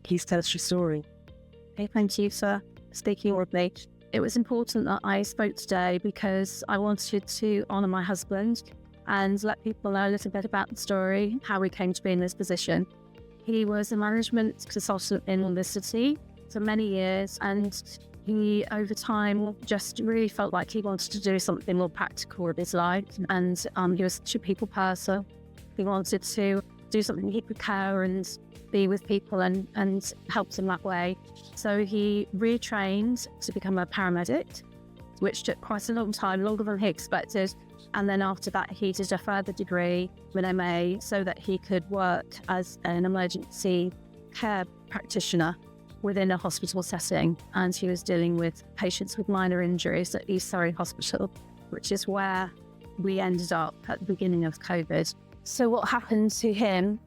Please tell us your story. Okay, thank you for speaking with me. It was important that I spoke today because I wanted to honour my husband and let people know a little bit about the story, how we came to be in this position. He was a management consultant in the city for many years, and he, over time, just really felt like he wanted to do something more practical with his life. And he was such a people person. He wanted to do something he could care and be with people and help them that way. So he retrained to become a paramedic, which took quite a long time, longer than he expected. And then after that, he did a further degree, an MA, so that he could work as an emergency care practitioner within a hospital setting. And he was dealing with patients with minor injuries at East Surrey Hospital, which is where we ended up at the beginning of COVID. So what happened to him,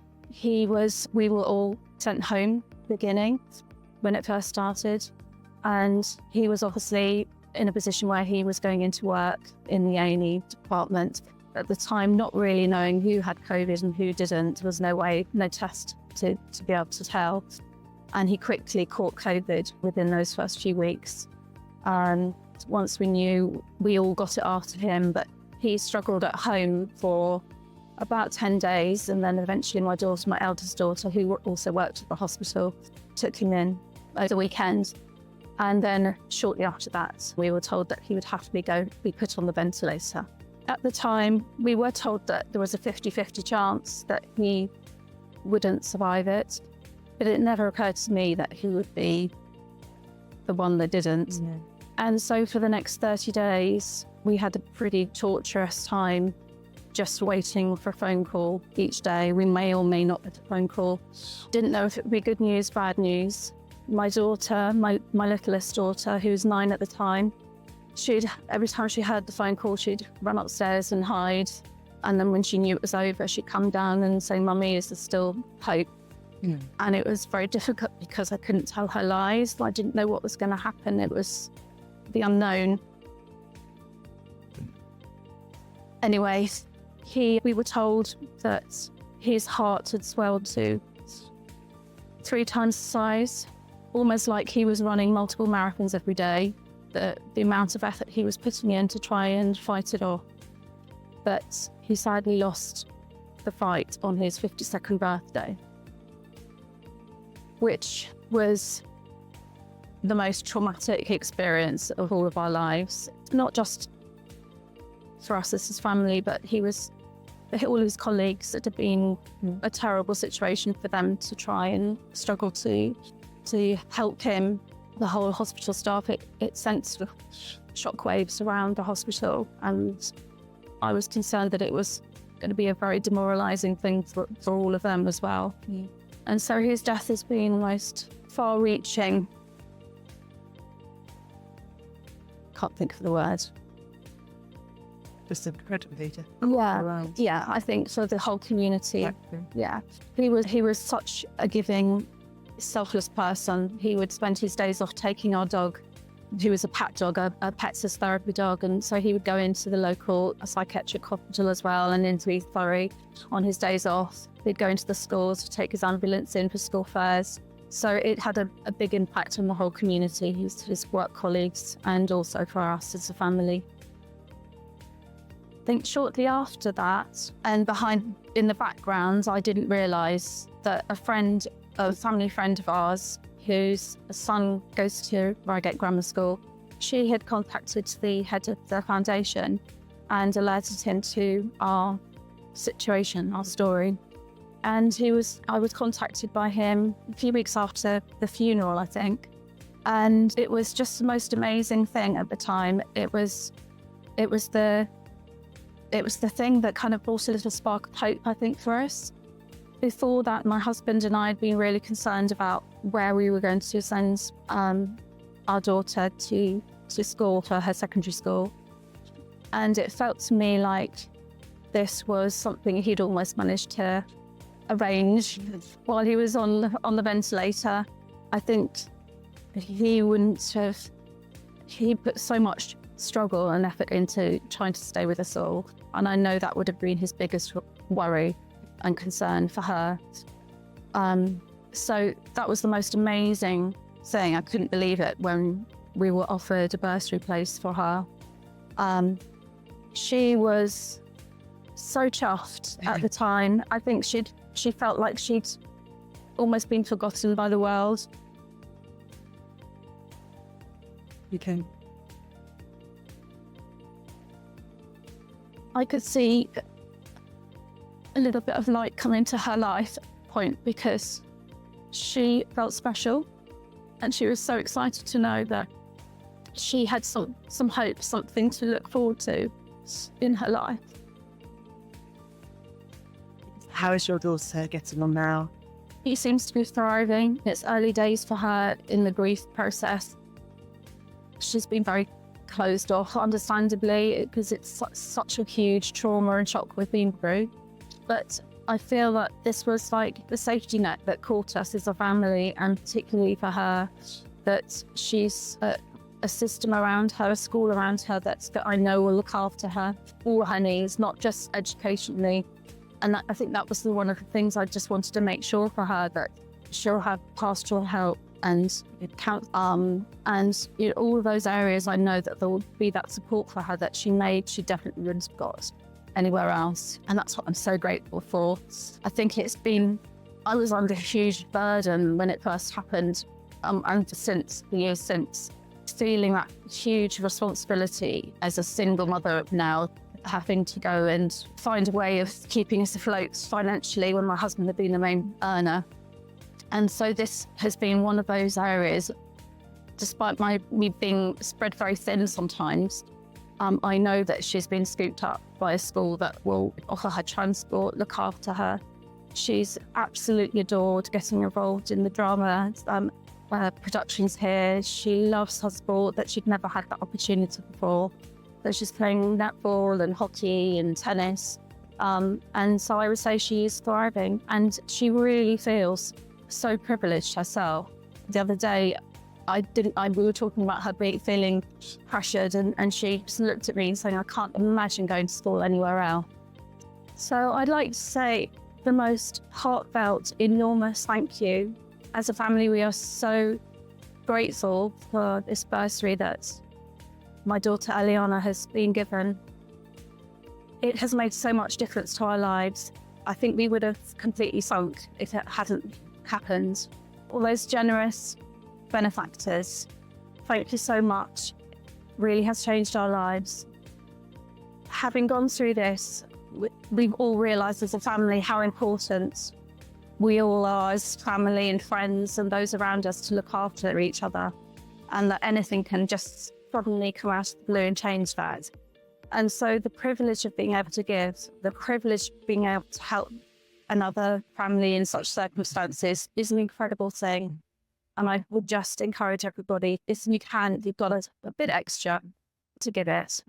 we were all sent home beginning when it first started. And he was obviously in a position where he was going into work in the A&E department. At the time, not really knowing who had COVID and who didn't. There was no test to be able to tell. And he quickly caught COVID within those first few weeks. And once we knew, we all got it after him, but he struggled at home for about 10 days. And then eventually my eldest daughter, who also worked at the hospital, took him in over the weekend. And then shortly after that, we were told that he would have to be put on the ventilator. At the time, we were told that there was a 50-50 chance that he wouldn't survive it, but it never occurred to me that he would be the one that didn't. Yeah. And so for the next 30 days, we had a pretty torturous time just waiting for a phone call each day. We may or may not get a phone call. Didn't know if it would be good news, bad news. My daughter, my littlest daughter, who was 9 at the time, every time she heard the phone call, she'd run upstairs and hide. And then when she knew it was over, she'd come down and say, "Mummy, is there still hope?" Mm. And it was very difficult because I couldn't tell her lies. I didn't know what was going to happen. It was the unknown. Anyway, we were told that his heart had swelled to 3 times the size, almost like he was running multiple marathons every day, the amount of effort he was putting in to try and fight it off. But he sadly lost the fight on his 52nd birthday, which was the most traumatic experience of all of our lives. Not just for us as his family, but all of his colleagues. It had been a terrible situation for them to try and struggle to help him. The whole hospital staff, it sent sort of shockwaves around the hospital, and I was concerned that it was going to be a very demoralising thing for all of them as well. Yeah. And so his death has been the most far-reaching, can't think of the word. Just incredibly Yeah, I think for the whole community. Exactly. Yeah, he was such a giving, selfless person. He would spend his days off taking our dog, who was a pat dog, a pets therapy dog, and so he would go into the local psychiatric hospital as well and into East Surrey on his days off. He'd go into the schools to take his ambulance in for school fairs. So it had a big impact on the whole community, his work colleagues, and also for us as a family. I think shortly after that, and in the background, I didn't realise that a family friend of ours, whose son goes to Reigate Grammar School, she had contacted the head of the foundation and alerted him to our situation, our story. And I was contacted by him a few weeks after the funeral, I think. And it was just the most amazing thing at the time. It was the thing that kind of brought a little spark of hope, I think, for us. Before that, my husband and I had been really concerned about where we were going to send our daughter to school, for her secondary school. And it felt to me like this was something he'd almost managed to arrange while he was on the ventilator. I think he put so much struggle and effort into trying to stay with us all. And I know that would have been his biggest worry and concern for her. So that was the most amazing thing. I couldn't believe it when we were offered a bursary place for her. She was so chuffed at the time. I think she felt like she'd almost been forgotten by the world. Okay. I could see a little bit of light come into her life point because she felt special and she was so excited to know that she had some hope, something to look forward to in her life. How is your daughter getting on now? She seems to be thriving. It's early days for her in the grief process. She's been very closed off, understandably, because it's such a huge trauma and shock we've been through. But I feel that this was like the safety net that caught us as a family, and particularly for her, that she's a system around her, a school around her that I know will look after her, all her needs, not just educationally. And I think that was one of the things I just wanted to make sure for her, that she'll have pastoral help and all of those areas. I know that there will be that support for her that she definitely wouldn't have got anywhere else. And that's what I'm so grateful for. I think I was under a huge burden when it first happened, and since the years since, feeling that huge responsibility as a single mother now, having to go and find a way of keeping us afloat financially when my husband had been the main earner. And so this has been one of those areas, despite me being spread very thin sometimes, I know that she's been scooped up by a school that will offer her transport, look after her. She's absolutely adored getting involved in the drama productions here. She loves her sport that she'd never had that opportunity before. So she's playing netball and hockey and tennis. And so I would say she is thriving, and she really feels so privileged herself. The other day, we were talking about her feeling pressured, and she just looked at me and saying, I can't imagine going to school anywhere else. So I'd like to say the most heartfelt, enormous thank you. As a family, we are so grateful for this bursary that my daughter Eliana has been given. It has made so much difference to our lives. I think we would have completely sunk if it hadn't happened. All those generous benefactors, thank you so much. Really has changed our lives. Having gone through this, we've all realised as a family how important we all are as family and friends and those around us to look after each other, and that anything can just suddenly come out of the blue and change that. And so the privilege of being able to give, the privilege of being able to help another family in such circumstances is an incredible thing. And I would just encourage everybody, if you can, you've got a bit extra, to give it.